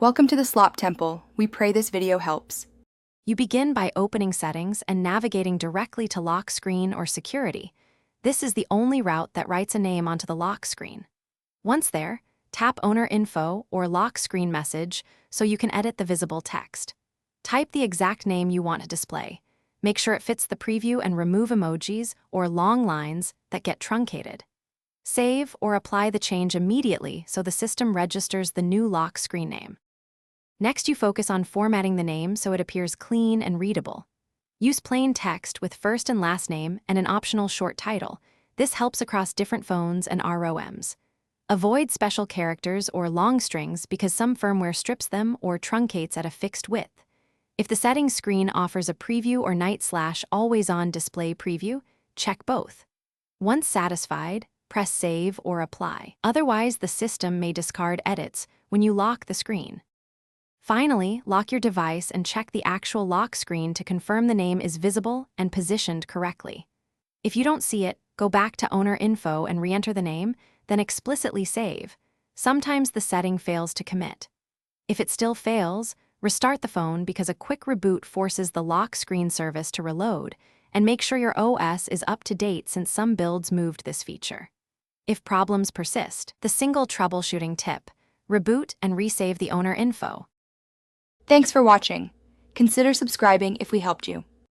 Welcome to the Slop Temple. We pray this video helps. You begin by opening Settings and navigating directly to Lock Screen or Security. This is the only route that writes a name onto the lock screen. Once there, tap Owner Info or Lock Screen Message so you can edit the visible text. Type the exact name you want to display. Make sure it fits the preview and remove emojis or long lines that get truncated. Save or apply the change immediately so the system registers the new lock screen name. Next, you focus on formatting the name so it appears clean and readable. Use plain text with first and last name and an optional short title. This helps across different phones and ROMs. Avoid special characters or long strings because some firmware strips them or truncates at a fixed width. If the settings screen offers a preview or night/always-on display preview, check both. Once satisfied, press Save or Apply. Otherwise, the system may discard edits when you lock the screen. Finally, lock your device and check the actual lock screen to confirm the name is visible and positioned correctly. If you don't see it, go back to Owner Info and re-enter the name, then explicitly save. Sometimes the setting fails to commit. If it still fails, restart the phone because a quick reboot forces the lock screen service to reload, and make sure your OS is up to date since some builds moved this feature. If problems persist, the single troubleshooting tip: reboot and resave the Owner Info. Thanks for watching. Consider subscribing if we helped you.